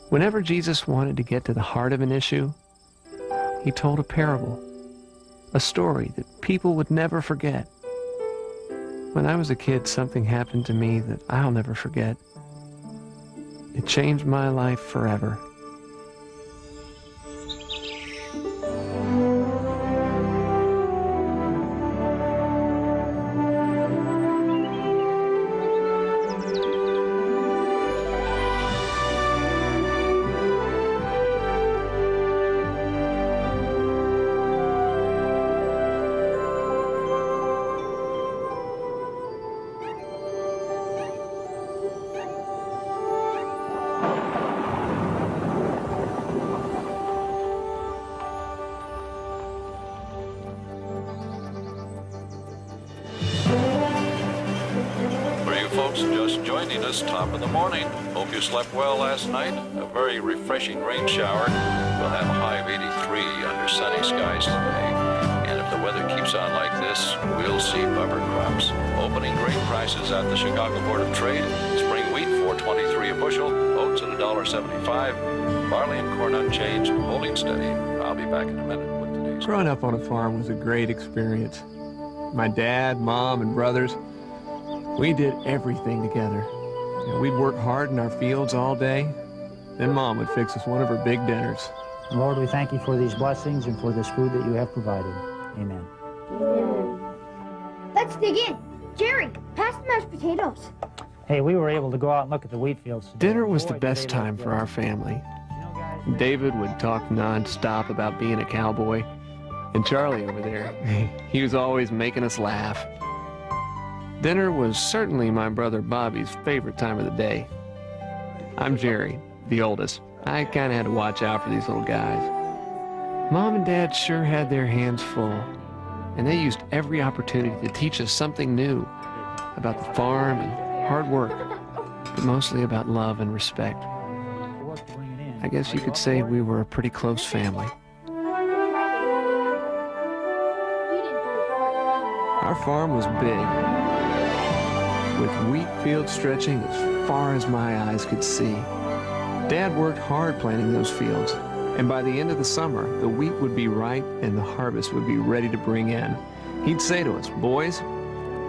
Whenever Jesus wanted to get to the heart of an issue, he told a parable, a story that people would never forget. When I was a kid, something happened to me that I'll never forget. It changed my life forever. Folks just joining us, top of the morning. Hope you slept well last night. A very refreshing rain shower. We'll have a high of 83 under sunny skies today. And if the weather keeps on like this, we'll see bumper crops. Opening grain prices at the Chicago Board of Trade. Spring wheat $4.23 a bushel. Oats at $1.75. Barley and corn unchanged, holding steady. I'll be back in a minute with today's. Growing up on a farm was a great experience. My dad, mom, and brothers, we did everything together. We'd work hard in our fields all day. Then Mom would fix us one of her big dinners. Lord, we thank you for these blessings and for this food that you have provided. Amen. Let's dig in. Jerry, pass the mashed potatoes. Hey, we were able to go out and look at the wheat fields today. Dinner was the Boy, best did they look time for good. our family. You know, guys, David would talk non-stop about being a cowboy. And Charlie over there, he was always making us laugh. Dinner was certainly my brother Bobby's favorite time of the day. I'm Jerry, the oldest. I kind of had to watch out for these little guys. Mom and Dad sure had their hands full, and they used every opportunity to teach us something new about the farm and hard work, but mostly about love and respect. work to bring it in. I guess you could say we were a pretty close family. Our farm was big, with wheat fields stretching as far as my eyes could see. Dad worked hard planting those fields, and by the end of the summer, the wheat would be ripe and the harvest would be ready to bring in. He'd say to us, "Boys,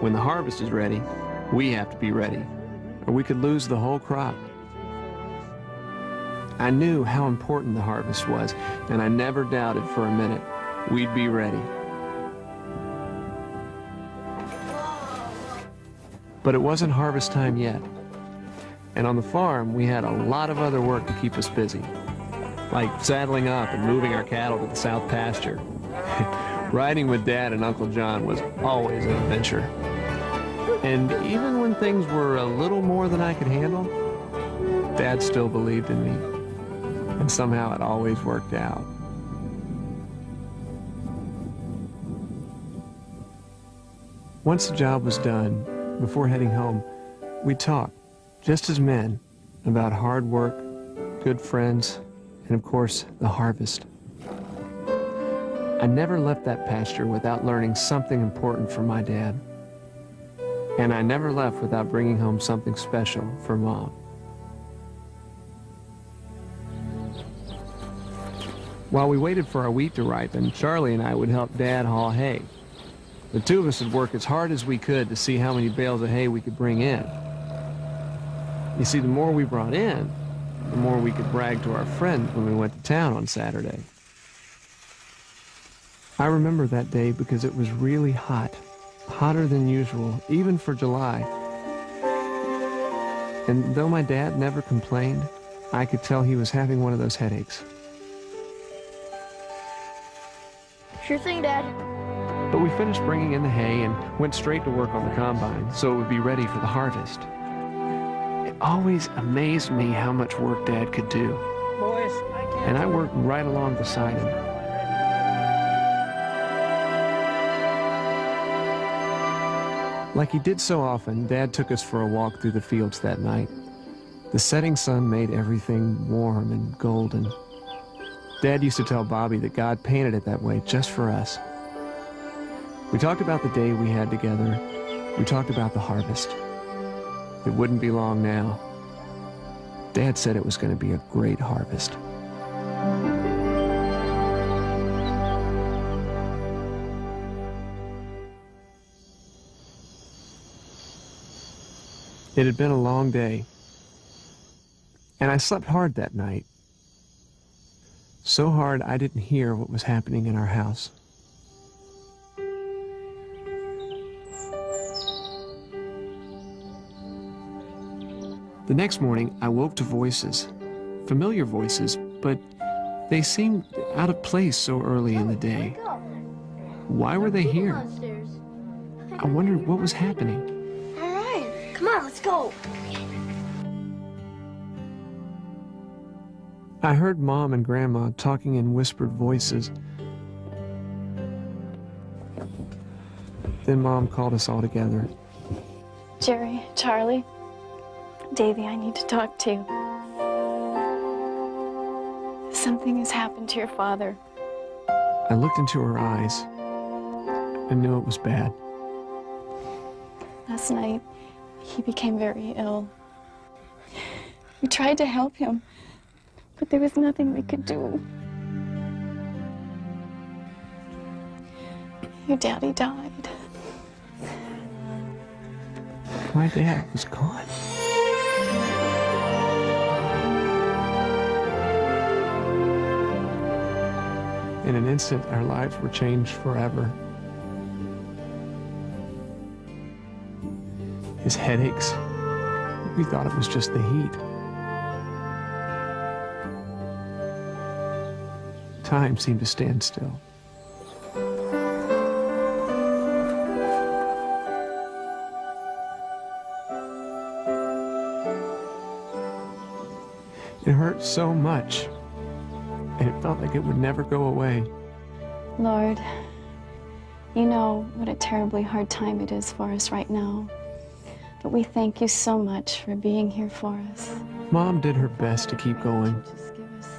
when the harvest is ready, we have to be ready, or we could lose the whole crop." I knew how important the harvest was, and I never doubted for a minute we'd be ready. But it wasn't harvest time yet. And on the farm, we had a lot of other work to keep us busy, like saddling up and moving our cattle to the south pasture. Riding with Dad and Uncle John was always an adventure. And even when things were a little more than I could handle, Dad still believed in me. And somehow it always worked out. Once the job was done, before heading home, we talked, just as men, about hard work, good friends, and of course, the harvest. I never left that pasture without learning something important from my dad. And I never left without bringing home something special for Mom. While we waited for our wheat to ripen, Charlie and I would help Dad haul hay. The two of us would work as hard as we could to see how many bales of hay we could bring in. You see, the more we brought in, the more we could brag to our friends when we went to town on Saturday. I remember that day because it was really hot, hotter than usual, even for July. And though my dad never complained, I could tell he was having one of those headaches. Sure thing, Dad. But we finished bringing in the hay and went straight to work on the combine so it would be ready for the harvest. It always amazed me how much work Dad could do. Boys, And I worked right along beside him. Like he did so often, Dad took us for a walk through the fields that night. The setting sun made everything warm and golden. Dad used to tell Bobby that God painted it that way just for us. We talked about the day we had together. We talked about the harvest. It wouldn't be long now. Dad said it was going to be a great harvest. It had been a long day, and I slept hard that night. So hard I didn't hear what was happening in our house. The next morning, I woke to voices, familiar voices, but they seemed out of place so early in the day. Why were they here? I wondered what was happening. All right, come on, let's go. I heard Mom and Grandma talking in whispered voices. Then Mom called us all together. Jerry, Charlie, Davy, I need to talk to you. Something has happened to your father. I looked into her eyes. I knew it was bad. Last night, he became very ill. We tried to help him, but there was nothing we could do. Your daddy died. My dad was gone. In an instant, our lives were changed forever. His headaches, we thought it was just the heat. Time seemed to stand still. It hurt so much, and it felt like it would never go away. Lord, you know what a terribly hard time it is for us right now. But we thank you so much for being here for us. Mom did her best to keep going. Just give us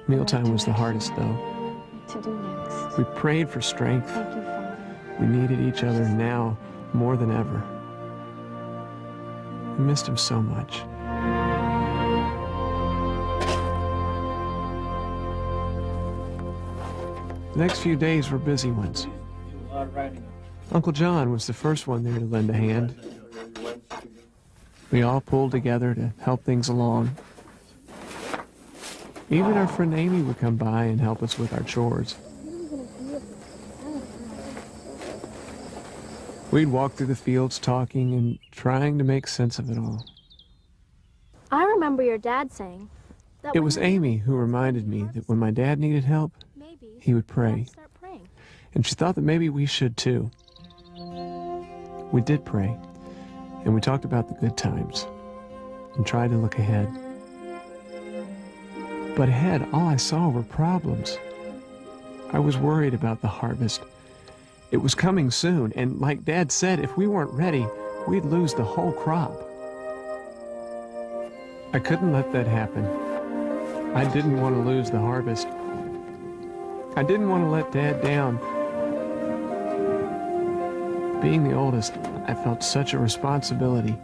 Mealtime was the hardest, though. what to do next. We prayed for strength. Thank you, Father. We needed each other now more than ever. We missed him so much. The next few days were busy ones. Uncle John was the first one there to lend a hand. We all pulled together to help things along. Even our friend Amy would come by and help us with our chores. We'd walk through the fields talking and trying to make sense of it all. I remember your dad saying that It was Amy who reminded me that when my dad needed help, maybe he would pray. start praying. And she thought that maybe we should too. We did pray, and we talked about the good times and tried to look ahead. But ahead, all I saw were problems. I was worried about the harvest. It was coming soon, and like Dad said, if we weren't ready, we'd lose the whole crop. I couldn't let that happen. I didn't want to lose the harvest. I didn't want to let Dad down. Being the oldest, I felt such a responsibility.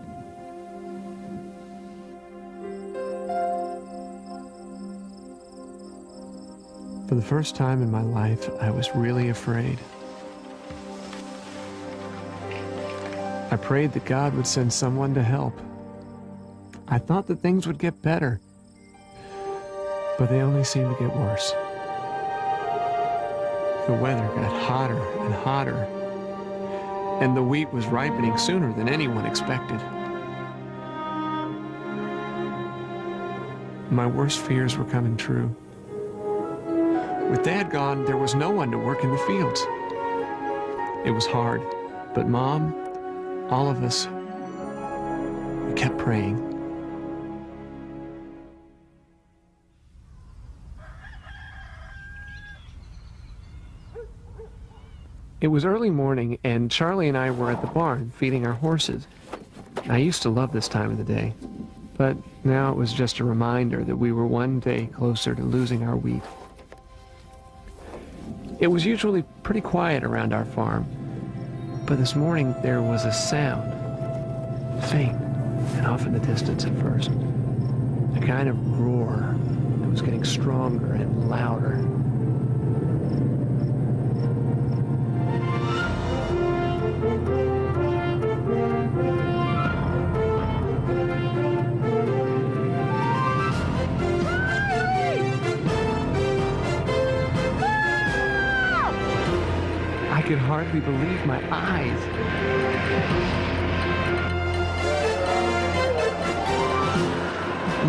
For the first time in my life, I was really afraid. I prayed that God would send someone to help. I thought that things would get better, but they only seemed to get worse. The weather got hotter and hotter, and the wheat was ripening sooner than anyone expected. My worst fears were coming true. With Dad gone, there was no one to work in the fields. It was hard, but Mom, all of us, we kept praying. It was early morning, and Charlie and I were at the barn feeding our horses. I used to love this time of the day, but now it was just a reminder that we were one day closer to losing our wheat. It was usually pretty quiet around our farm, but this morning there was a sound, faint and off in the distance at first. a kind of roar that was getting stronger and louder. I could hardly believe my eyes.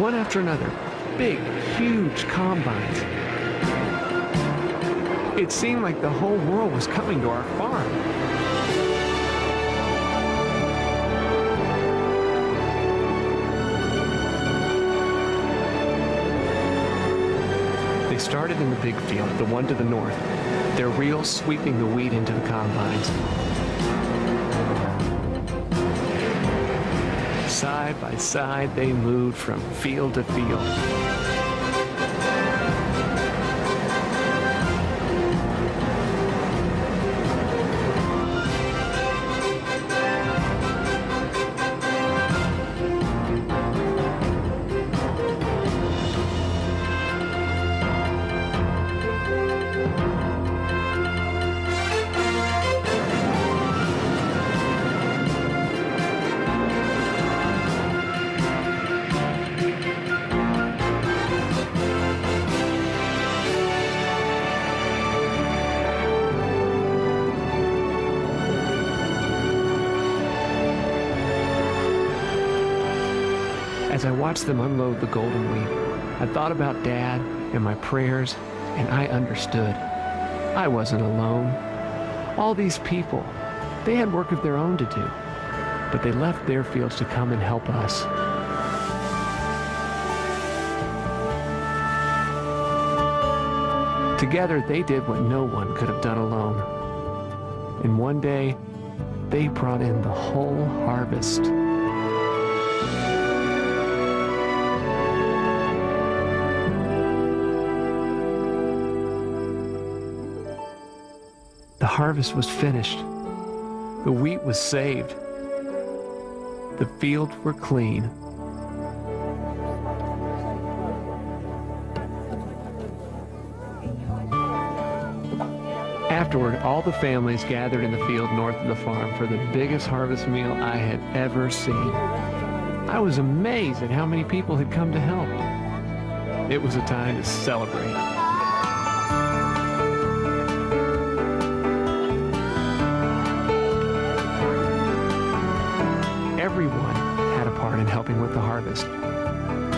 One after another, big, huge combines. It seemed like the whole world was coming to our farm. They started in the big field, the one to the north, their reels sweeping the wheat into the combines. Side by side, they moved from field to field. As I watched them unload the golden wheat, I thought about Dad and my prayers, and I understood. I wasn't alone. All these people, they had work of their own to do, but they left their fields to come and help us. Together, they did what no one could have done alone. And one day, they brought in the whole harvest. The harvest was finished. The wheat was saved. The fields were clean. Afterward, all the families gathered in the field north of the farm for the biggest harvest meal I had ever seen. I was amazed at how many people had come to help. It was a time to celebrate. Everyone had a part in helping with the harvest.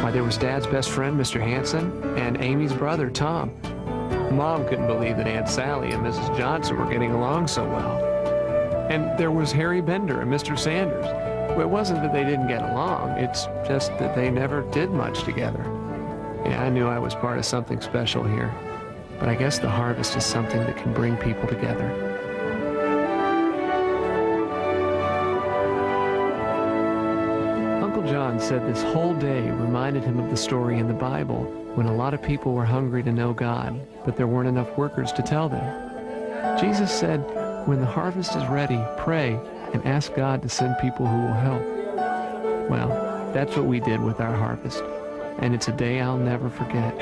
Why, there was Dad's best friend, Mr. Hanson, and Amy's brother, Tom. Mom couldn't believe that Aunt Sally and Mrs. Johnson were getting along so well. And there was Harry Bender and Mr. Sanders. Well, it wasn't that they didn't get along, it's just that they never did much together. Yeah, I knew I was part of something special here, but I guess the harvest is something that can bring people together. Uncle John said this whole day reminded him of the story in the Bible when a lot of people were hungry to know God, but there weren't enough workers to tell them. Jesus said, when the harvest is ready, pray and ask God to send people who will help. Well, that's what we did with our harvest, and it's a day I'll never forget.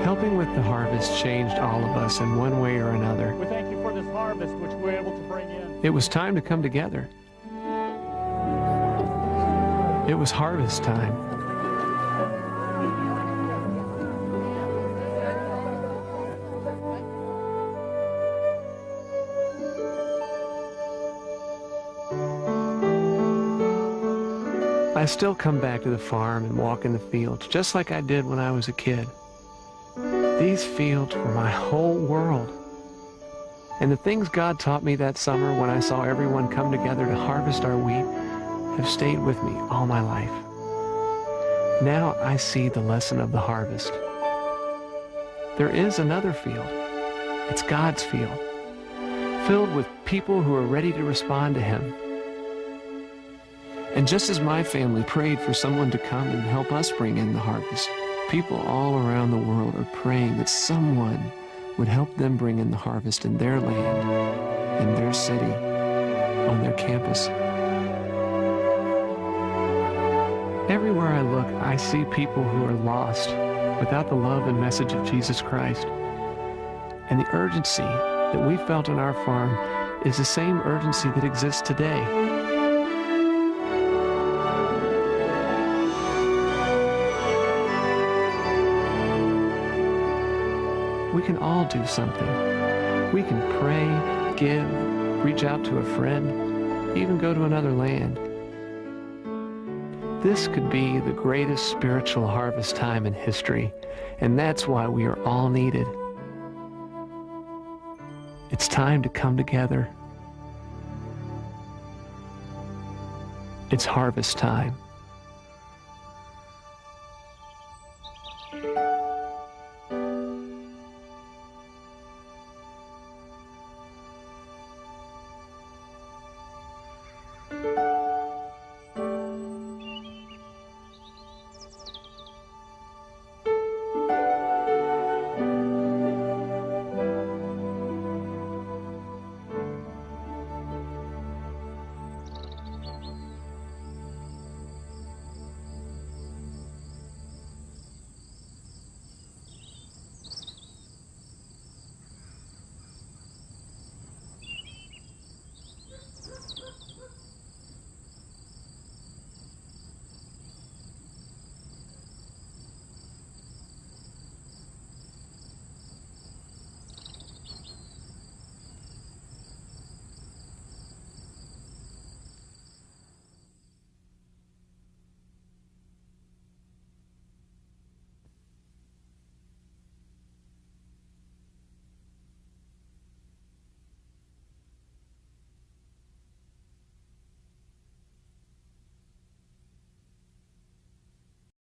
Helping with the harvest changed all of us in one way or another. We thank you for this harvest which we're able to bring in. It was time to come together. It was harvest time. I still come back to the farm and walk in the fields, just like I did when I was a kid. These fields were my whole world. And the things God taught me that summer when I saw everyone come together to harvest our wheat have stayed with me all my life. Now I see the lesson of the harvest. There is another field. It's God's field, filled with people who are ready to respond to Him. And just as my family prayed for someone to come and help us bring in the harvest, people all around the world are praying that someone would help them bring in the harvest in their land, in their city, on their campus. Everywhere I look, I see people who are lost without the love and message of Jesus Christ. And the urgency that we felt on our farm is the same urgency that exists today. We can all do something. We can pray, give, reach out to a friend, even go to another land. This could be the greatest spiritual harvest time in history, and that's why we are all needed. It's time to come together. It's harvest time.